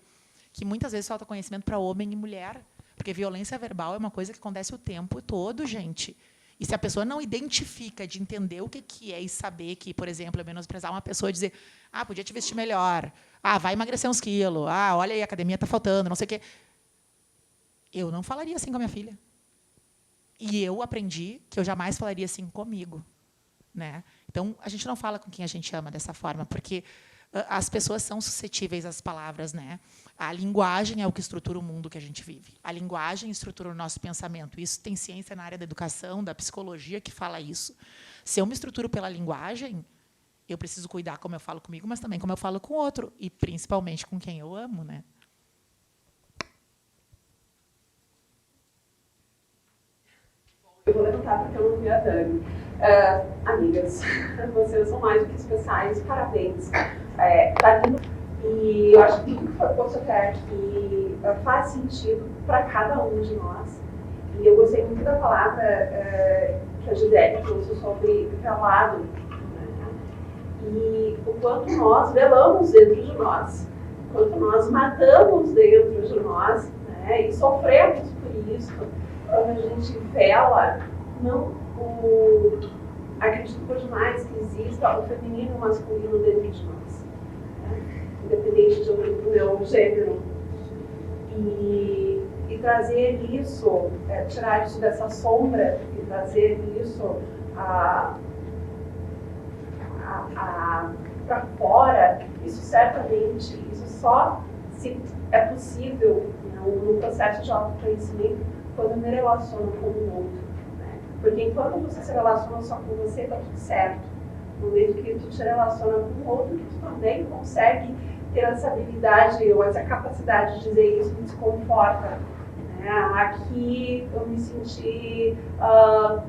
que muitas vezes falta conhecimento para homem e mulher, porque violência verbal é uma coisa que acontece o tempo todo, gente. E se a pessoa não identifica de entender o que é e saber que, por exemplo, é menosprezar uma pessoa e dizer, podia te vestir melhor, vai emagrecer uns quilos, olha aí, a academia está faltando, não sei o quê. Eu não falaria assim com a minha filha. E eu aprendi que eu jamais falaria assim comigo, né? Então, a gente não fala com quem a gente ama dessa forma, porque as pessoas são suscetíveis às palavras, né? A linguagem é o que estrutura o mundo que a gente vive. A linguagem estrutura o nosso pensamento. Isso tem ciência na área da educação, da psicologia que fala isso. Se eu me estruturo pela linguagem, eu preciso cuidar como eu falo comigo, mas também como eu falo com o outro, e principalmente com quem eu amo, né? Eu vou levantar porque eu não vi a Dani. Amigas, vocês são mais do que especiais, parabéns. Tá lindo. E eu acho que tudo que foi posto até aqui faz sentido para cada um de nós. E eu gostei muito da palavra que a Gisele trouxe sobre velado. Né? E o quanto nós velamos dentro de nós, o quanto nós matamos dentro de nós, né? E sofremos por isso. Quando a gente vela, acredito por demais que exista o feminino e o masculino dentro de nós, né? Independente do meu gênero. E trazer isso, tirar isso dessa sombra e trazer isso para fora, isso certamente, isso só é possível, né, no processo de autoconhecimento, quando eu me relaciono com o outro. Né? Porque enquanto você se relaciona só com você, está tudo certo. No momento que tu te relaciona com o outro, tu também consegue ter essa habilidade ou essa capacidade de dizer isso me desconforta. Né? Aqui eu me senti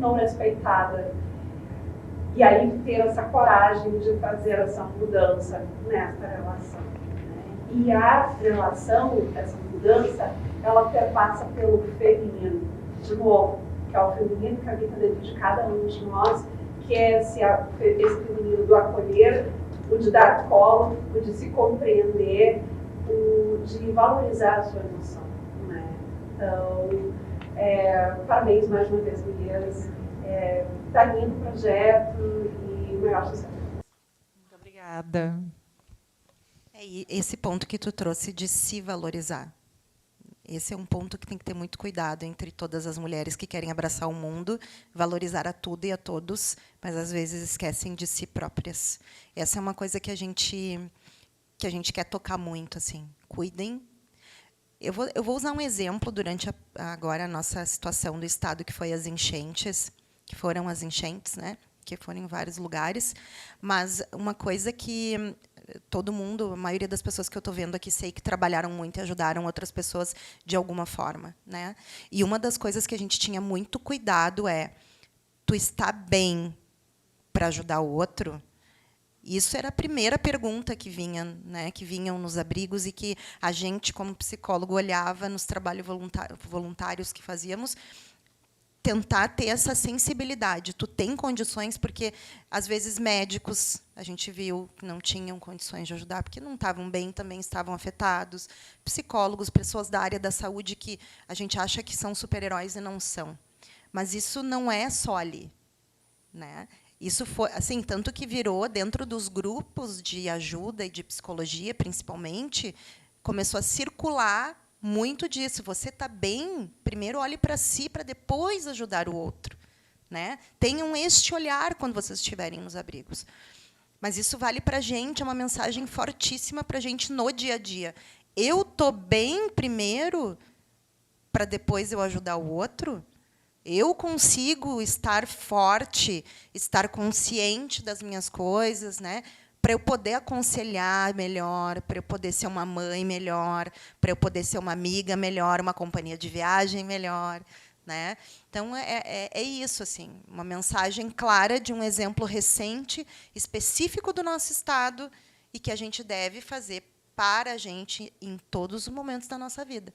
não respeitada. E aí ter essa coragem de fazer essa mudança nessa relação. Né? E a relação, essa mudança, ela perpassa pelo feminino. De novo, que é o feminino que habita dentro de cada um de nós, que é esse feminino do acolher, o de dar colo, o de se compreender, o de valorizar a sua emoção. Né? Então, parabéns mais uma vez, meninas. Está lindo o projeto e o maior sucesso. Muito obrigada. Esse ponto que tu trouxe de se valorizar. Esse é um ponto que tem que ter muito cuidado entre todas as mulheres que querem abraçar o mundo, valorizar a tudo e a todos, mas às vezes esquecem de si próprias. Essa é uma coisa que a gente quer tocar muito, assim. Cuidem. Eu vou usar um exemplo durante agora a nossa situação do estado, que foi as enchentes, né? Que foram em vários lugares, mas uma coisa que todo mundo, a maioria das pessoas que eu estou vendo aqui, sei que trabalharam muito e ajudaram outras pessoas de alguma forma, né? E uma das coisas que a gente tinha muito cuidado tu está bem para ajudar o outro? Isso era a primeira pergunta que vinha, né? Que vinham nos abrigos e que a gente, como psicólogo, olhava nos trabalhos voluntários que fazíamos, tentar ter essa sensibilidade. Tu tem condições, porque, às vezes, médicos, a gente viu que não tinham condições de ajudar, porque não estavam bem, também estavam afetados. Psicólogos, pessoas da área da saúde que a gente acha que são super-heróis e não são. Mas isso não é só ali. Né? Isso foi, assim, tanto que virou, dentro dos grupos de ajuda e de psicologia, principalmente, começou a circular muito disso. Você está bem, primeiro olhe para si, para depois ajudar o outro. Né? Tenham este olhar quando vocês estiverem nos abrigos. Mas isso vale para a gente, é uma mensagem fortíssima para a gente no dia a dia. Eu estou bem primeiro, para depois eu ajudar o outro? Eu consigo estar forte, estar consciente das minhas coisas, né? Para eu poder aconselhar melhor, para eu poder ser uma mãe melhor, para eu poder ser uma amiga melhor, uma companhia de viagem melhor, né? Então é isso, assim, uma mensagem clara de um exemplo recente, específico do nosso estado, e que a gente deve fazer para a gente em todos os momentos da nossa vida.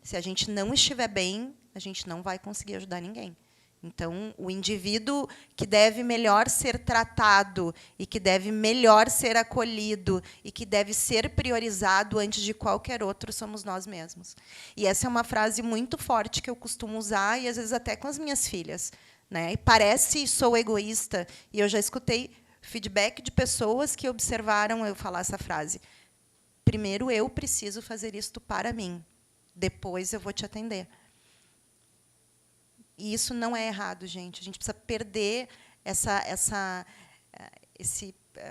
Se a gente não estiver bem, a gente não vai conseguir ajudar ninguém. Então, o indivíduo que deve melhor ser tratado e que deve melhor ser acolhido e que deve ser priorizado antes de qualquer outro somos nós mesmos. E essa é uma frase muito forte que eu costumo usar, e às vezes até com as minhas filhas, né? E parece sou egoísta, e eu já escutei feedback de pessoas que observaram eu falar essa frase. Primeiro eu preciso fazer isto para mim, depois eu vou te atender. E isso não é errado, gente. A gente precisa perder esse,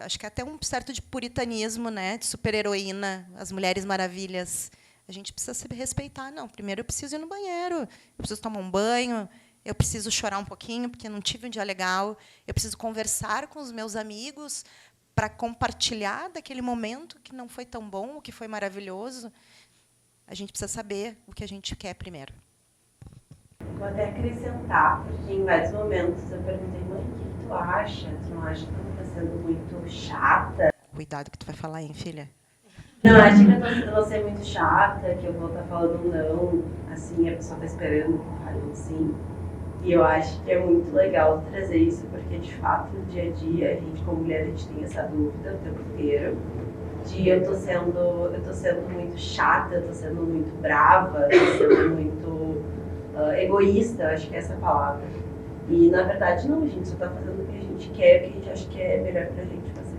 acho que até um certo de puritanismo, né, de super-heroína, as Mulheres Maravilhas. A gente precisa se respeitar. Não, primeiro eu preciso ir no banheiro, eu preciso tomar um banho, eu preciso chorar um pouquinho porque não tive um dia legal, eu preciso conversar com os meus amigos para compartilhar daquele momento que não foi tão bom, o que foi maravilhoso. A gente precisa saber o que a gente quer primeiro. Vou até acrescentar, porque em vários momentos eu perguntei, mãe, o que tu acha? Tu não acha que eu estou sendo muito chata? Cuidado que tu vai falar, hein, filha? Não, acho que eu vou ser muito chata, que eu vou estar falando não, assim, a pessoa está esperando que eu fale um sim. E eu acho que é muito legal trazer isso, porque, de fato, no dia a dia, a gente, como mulher, a gente tem essa dúvida o tempo inteiro. De eu tô sendo muito chata, eu tô sendo muito brava, eu tô sendo muito egoísta, acho que é essa a palavra. E, na verdade, não, a gente só está fazendo o que a gente quer, o que a gente acha que é melhor para a gente fazer.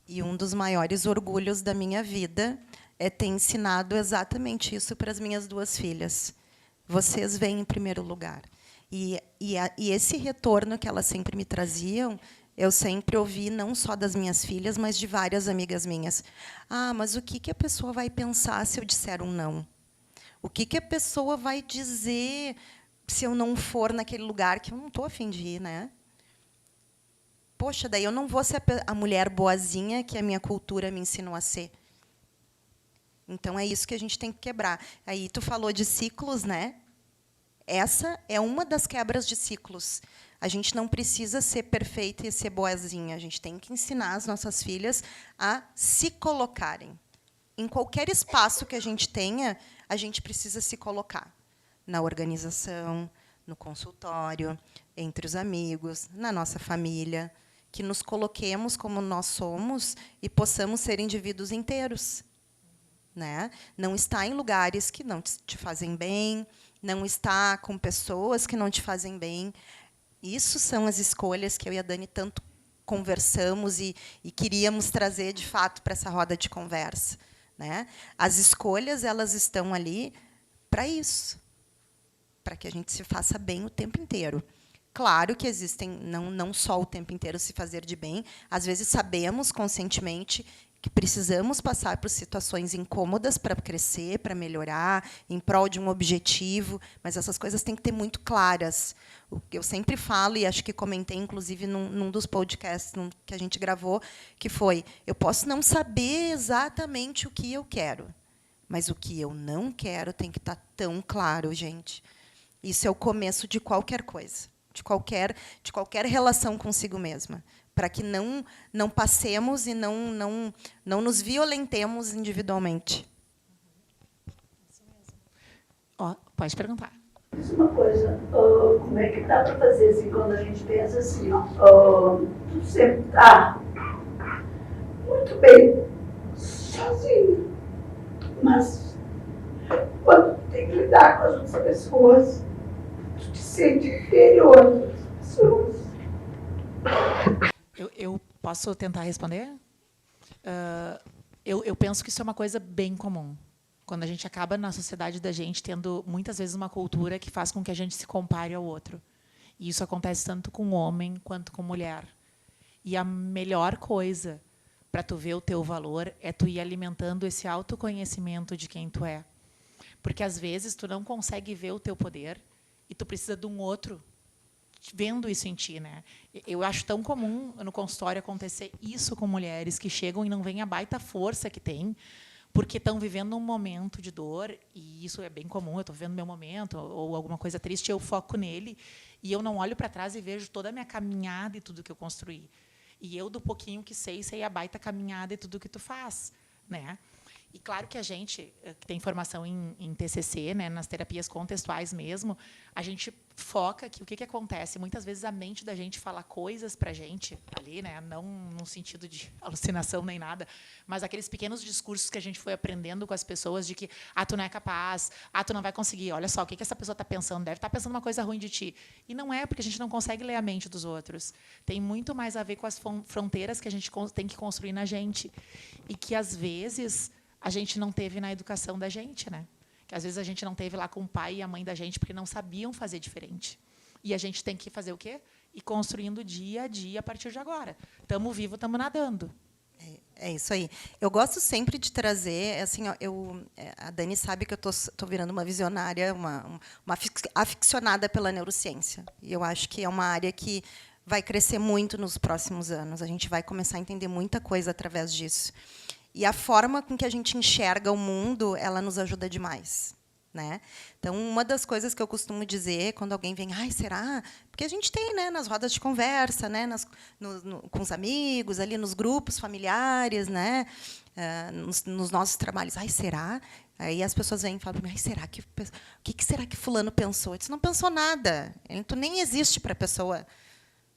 E um dos maiores orgulhos da minha vida é ter ensinado exatamente isso para as minhas duas filhas. Vocês vêm em primeiro lugar. E esse retorno que elas sempre me traziam, eu sempre ouvi, não só das minhas filhas, mas de várias amigas minhas. Ah, mas o que a pessoa vai pensar se eu disser um não? O que a pessoa vai dizer se eu não for naquele lugar que eu não estou a fim de ir, né? Poxa, daí eu não vou ser a mulher boazinha que a minha cultura me ensinou a ser. Então, é isso que a gente tem que quebrar. Aí, tu falou de ciclos, né? Essa é uma das quebras de ciclos. A gente não precisa ser perfeita e ser boazinha. A gente tem que ensinar as nossas filhas a se colocarem. Em qualquer espaço que a gente tenha, a gente precisa se colocar. Na organização, no consultório, entre os amigos, na nossa família. Que nos coloquemos como nós somos e possamos ser indivíduos inteiros. Né? Não estar em lugares que não te fazem bem, não estar com pessoas que não te fazem bem. Isso são as escolhas que eu e a Dani tanto conversamos e queríamos trazer, de fato, para essa roda de conversa. Né? As escolhas, elas estão ali para isso, para que a gente se faça bem o tempo inteiro. Claro que existem, não só o tempo inteiro se fazer de bem, às vezes sabemos conscientemente que precisamos passar por situações incômodas para crescer, para melhorar, em prol de um objetivo, mas essas coisas têm que ter muito claras. O que eu sempre falo, e acho que comentei, inclusive, num dos podcasts que a gente gravou, que foi, eu posso não saber exatamente o que eu quero, mas o que eu não quero tem que estar tão claro, gente. Isso é o começo de qualquer coisa, de qualquer relação consigo mesma, para que não passemos e não nos violentemos individualmente. Ó, pode perguntar. Diz uma coisa, como é que dá para fazer assim, quando a gente pensa assim, tu sempre está muito bem sozinho, mas quando tu tem que lidar com as outras pessoas, tu te sente inferior às outras pessoas. Eu posso tentar responder? Eu penso que isso é uma coisa bem comum. Quando a gente acaba na sociedade da gente tendo, muitas vezes, uma cultura que faz com que a gente se compare ao outro. E isso acontece tanto com homem quanto com mulher. E a melhor coisa para tu ver o teu valor é tu ir alimentando esse autoconhecimento de quem tu é. Porque, às vezes, tu não consegue ver o teu poder e tu precisa de um outro vendo isso em ti, né? Eu acho tão comum no consultório acontecer isso com mulheres que chegam e não veem a baita força que tem, porque estão vivendo um momento de dor, e isso é bem comum, eu estou vivendo meu momento, ou alguma coisa triste, eu foco nele, e eu não olho para trás e vejo toda a minha caminhada e tudo que eu construí. E eu, do pouquinho que sei a baita caminhada e tudo que tu faz, né? E claro que a gente, que tem formação em TCC, né, nas terapias contextuais mesmo, a gente foca que o que acontece? Muitas vezes a mente da gente fala coisas para a gente ali, né, não no sentido de alucinação nem nada, mas aqueles pequenos discursos que a gente foi aprendendo com as pessoas de que tu não é capaz, tu não vai conseguir, olha só, o que essa pessoa está pensando? Deve estar pensando uma coisa ruim de ti. E não é, porque a gente não consegue ler a mente dos outros. Tem muito mais a ver com as fronteiras que a gente tem que construir na gente. E que, às vezes, a gente não teve na educação da gente, né? Que às vezes a gente não teve lá com o pai e a mãe da gente porque não sabiam fazer diferente. E a gente tem que fazer o quê? Ir construindo dia a dia a partir de agora. Estamos vivos, estamos nadando. É isso aí. Eu gosto sempre de trazer, assim, ó, a Dani sabe que eu tô virando uma visionária, uma aficionada pela neurociência. E eu acho que é uma área que vai crescer muito nos próximos anos. A gente vai começar a entender muita coisa através disso. E a forma com que a gente enxerga o mundo, ela nos ajuda demais, né? Então, uma das coisas que eu costumo dizer quando alguém vem, será? Porque a gente tem, né, nas rodas de conversa, né, com os amigos, ali nos grupos familiares, né, nos nossos trabalhos, será? Aí as pessoas vêm e falam, será que, o que será que fulano pensou? Eu disse, não pensou nada. Tu nem existe para a pessoa.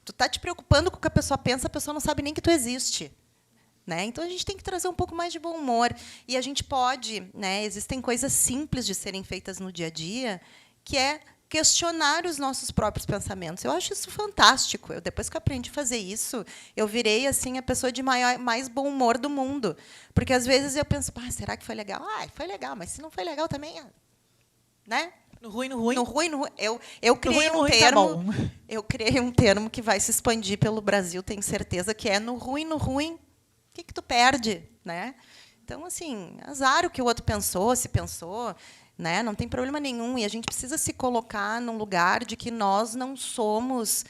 Tu está te preocupando com o que a pessoa não sabe nem que tu existe. Né? Então, a gente tem que trazer um pouco mais de bom humor. E a gente pode... Né, existem coisas simples de serem feitas no dia a dia, que é questionar os nossos próprios pensamentos. Eu acho isso fantástico. Depois que eu aprendi a fazer isso, eu virei assim, a pessoa de mais bom humor do mundo. Porque, às vezes, eu penso, será que foi legal? Foi legal, mas se não foi legal também... Né? No ruim. No ruim. Eu criei um termo... Tá bom. Eu criei um termo que vai se expandir pelo Brasil, tenho certeza, que é no ruim. O que tu perde, né? Então, assim, azar o que o outro pensou, se pensou, né? Não tem problema nenhum. E a gente precisa se colocar num lugar de que nós não somos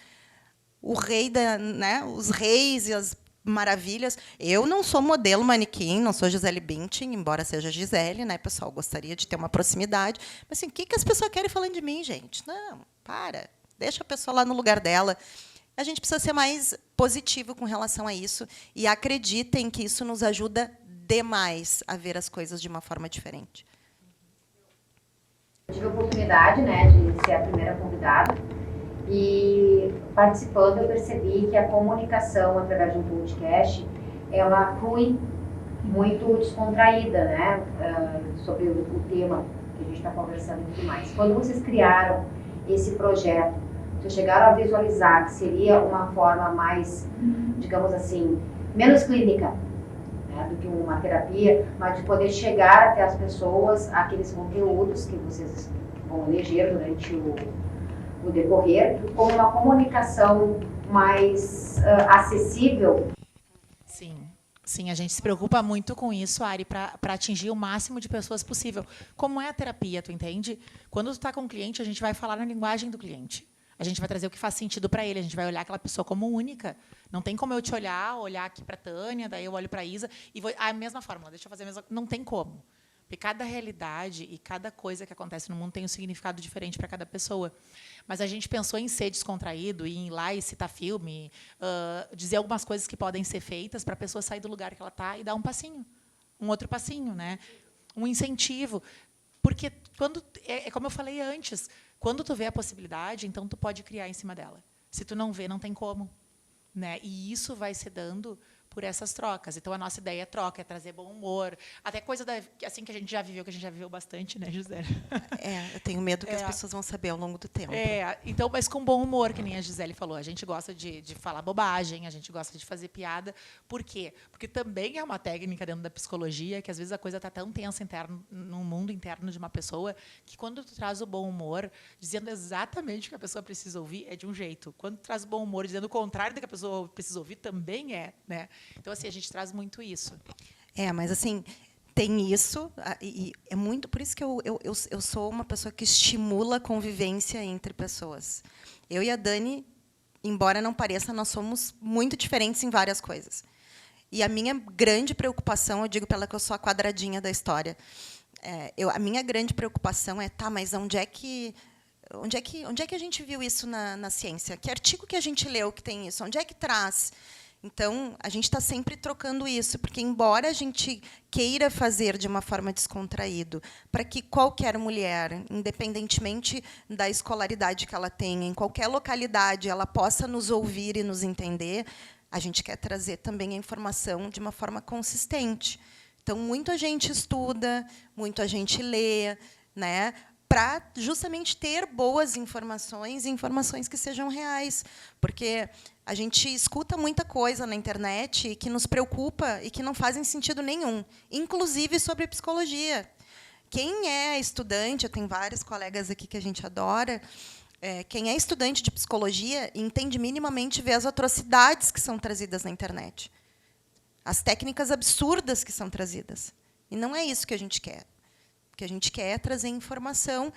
o rei né? Os reis e as maravilhas. Eu não sou modelo manequim, não sou Gisele Bündchen, embora seja Gisele, né, pessoal? Gostaria de ter uma proximidade. Mas, assim, o que as pessoas querem falando de mim, gente? Não, deixa a pessoa lá no lugar dela. A gente precisa ser mais positivo com relação a isso e acreditem que isso nos ajuda demais a ver as coisas de uma forma diferente. Eu tive a oportunidade, né, de ser a primeira convidada e participando eu percebi que a comunicação através de um podcast ela flui muito descontraída, né, sobre o tema que a gente está conversando e tudo mais. Quando vocês criaram esse projeto, vocês chegaram a visualizar que seria uma forma mais, digamos assim, menos clínica, né, do que uma terapia, mas de poder chegar até as pessoas, aqueles conteúdos que vocês vão eleger durante o decorrer, como uma comunicação mais acessível? Sim, a gente se preocupa muito com isso, Ari, para atingir o máximo de pessoas possível. Como é a terapia, tu entende? Quando tu está com o cliente, a gente vai falar na linguagem do cliente. A gente vai trazer o que faz sentido para ele, a gente vai olhar aquela pessoa como única. Não tem como eu te olhar aqui para a Tânia, daí eu olho para a Isa e vou... a mesma fórmula, deixa eu fazer a mesma... Não tem como. Porque cada realidade e cada coisa que acontece no mundo tem um significado diferente para cada pessoa. Mas a gente pensou em ser descontraído, em ir lá e citar filme, dizer algumas coisas que podem ser feitas para a pessoa sair do lugar que ela está e dar um passinho, um outro passinho, né? Um incentivo. Porque, como eu falei antes, quando tu vê a possibilidade, então tu pode criar em cima dela. Se tu não vê, não tem como. Né? E isso vai se dando por essas trocas. Então, a nossa ideia é troca, é trazer bom humor. Até coisa assim que a gente já viveu bastante, né, Gisele? Eu tenho medo que as pessoas vão saber ao longo do tempo. Então, mas com bom humor, que nem a Gisele falou. A gente gosta de falar bobagem, a gente gosta de fazer piada. Por quê? Porque também é uma técnica dentro da psicologia que, às vezes, a coisa está tão tensa no mundo interno de uma pessoa que, quando tu traz o bom humor, dizendo exatamente o que a pessoa precisa ouvir, é de um jeito. Quando tu traz o bom humor, dizendo o contrário do que a pessoa precisa ouvir, também é, né? Então, assim, a gente traz muito isso. Mas, assim, tem isso, e é muito... Por isso que eu sou uma pessoa que estimula a convivência entre pessoas. Eu e a Dani, embora não pareça, nós somos muito diferentes em várias coisas. E a minha grande preocupação, eu digo para ela que eu sou a quadradinha da história, a minha grande preocupação mas onde é que a gente viu isso na ciência? Que artigo que a gente leu que tem isso? Onde é que traz? Então, a gente está sempre trocando isso, porque, embora a gente queira fazer de uma forma descontraído, para que qualquer mulher, independentemente da escolaridade que ela tenha, em qualquer localidade, ela possa nos ouvir e nos entender, a gente quer trazer também a informação de uma forma consistente. Então, muita gente estuda, muita gente lê, né, para justamente ter boas informações e informações que sejam reais. Porque a gente escuta muita coisa na internet que nos preocupa e que não fazem sentido nenhum, inclusive sobre psicologia. Quem é estudante, eu tenho vários colegas aqui que a gente adora, quem é estudante de psicologia entende minimamente ver as atrocidades que são trazidas na internet, as técnicas absurdas que são trazidas. E não é isso que a gente quer. O que a gente quer é trazer informação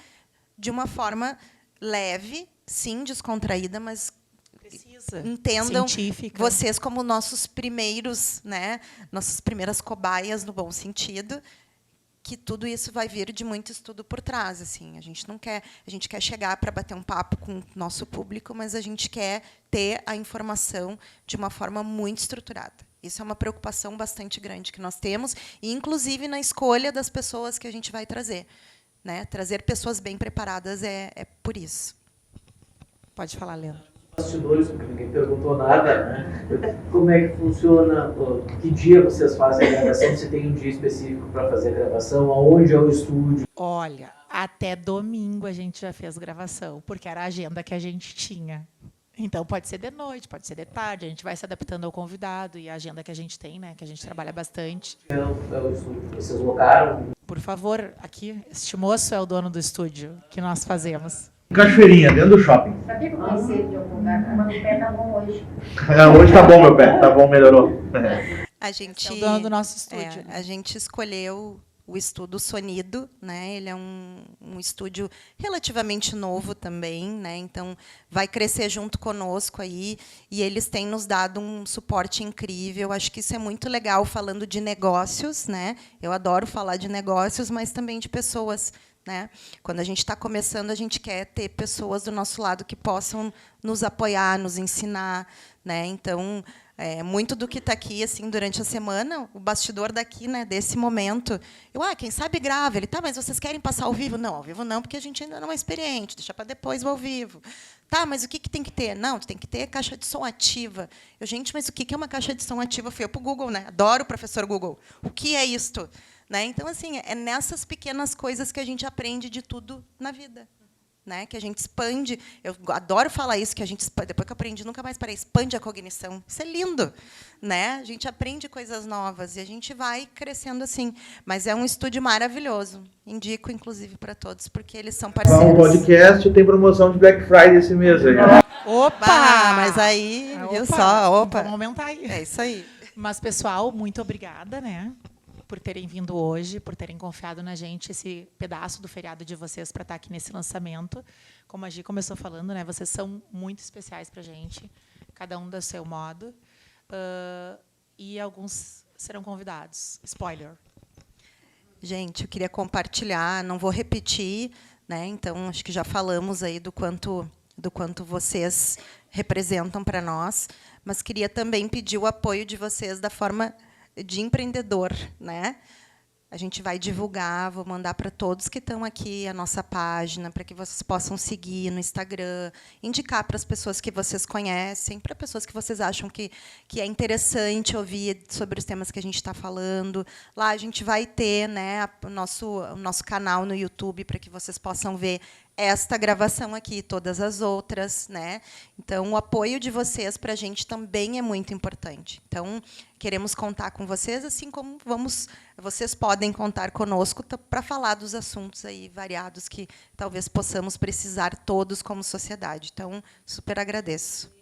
de uma forma leve, sim, descontraída, mas Precisa. entendam Científica. vocês como nossos primeiros, né, nossas primeiras cobaias no bom sentido, que tudo isso vai vir de muito estudo por trás, assim. A gente quer chegar para bater um papo com o nosso público, mas a gente quer ter a informação de uma forma muito estruturada. Isso é uma preocupação bastante grande que nós temos, e inclusive na escolha das pessoas que a gente vai trazer, né? Trazer pessoas bem preparadas é por isso. Pode falar, Leandro. Bastidores, porque ninguém perguntou nada, né? Como é que funciona? Que dia vocês fazem a gravação? Se tem um dia específico para fazer a gravação? Aonde é o estúdio? Olha, até domingo a gente já fez gravação, porque era a agenda que a gente tinha. Então, pode ser de noite, pode ser de tarde, a gente vai se adaptando ao convidado e a agenda que a gente tem, né, que a gente trabalha bastante. É o estúdio que vocês locaram? Por favor, aqui, este moço é o dono do estúdio que nós fazemos. Cachoeirinha, dentro do shopping. Sabia que eu conheci ele de algum lugar? Mas meu pé tá bom hoje. Hoje tá bom, meu pé. Tá bom, melhorou. A gente, É o dono do nosso estúdio. a gente escolheu o Estúdio Sonido, né? Ele é um estúdio relativamente novo também, né? Então vai crescer junto conosco aí, e eles têm nos dado um suporte incrível. Acho que isso é muito legal, falando de negócios, né? Eu adoro falar de negócios, mas também de pessoas, né? Quando a gente está começando, a gente quer ter pessoas do nosso lado que possam nos apoiar, nos ensinar, né? Então, muito do que está aqui, assim, durante a semana, o bastidor daqui, né, desse momento, quem sabe grava. Ele, tá, mas vocês querem passar ao vivo? Não, ao vivo não, porque a gente ainda não é experiente, deixa para depois o ao vivo. Tá, mas o que tem que ter? Não, tem que ter caixa de som ativa. Gente, mas o que é uma caixa de som ativa? Fui eu para o Google, né? Adoro o professor Google. O que é isto? Né? Então, assim, é nessas pequenas coisas que a gente aprende de tudo na vida, né? Que a gente expande. Eu adoro falar isso, que a gente, depois que eu aprendi, nunca mais parei, expande a cognição. Isso é lindo, né? A gente aprende coisas novas e a gente vai crescendo assim. Mas é um estúdio maravilhoso. Indico, inclusive, para todos, porque eles são parceiros. O podcast tem promoção de Black Friday esse mês aí. Opa! Mas aí, viu só? Opa! Vamos aumentar aí. É isso aí. Mas, pessoal, muito obrigada, né, por terem vindo hoje, por terem confiado na gente esse pedaço do feriado de vocês para estar aqui nesse lançamento. Como a Gi começou falando, né, vocês são muito especiais para a gente, cada um do seu modo. E alguns serão convidados. Spoiler. Gente, eu queria compartilhar, não vou repetir, né? Então, acho que já falamos aí do quanto vocês representam para nós, mas queria também pedir o apoio de vocês da forma de empreendedor, né? A gente vai divulgar, vou mandar para todos que estão aqui a nossa página, para que vocês possam seguir no Instagram, indicar para as pessoas que vocês conhecem, para pessoas que vocês acham que é interessante ouvir sobre os temas que a gente está falando. Lá a gente vai ter, né, o nosso canal no YouTube, para que vocês possam ver esta gravação aqui e todas as outras, né? Então, o apoio de vocês para a gente também é muito importante. Então, queremos contar com vocês, assim como vocês podem contar conosco para falar dos assuntos aí variados que talvez possamos precisar todos como sociedade. Então, super agradeço.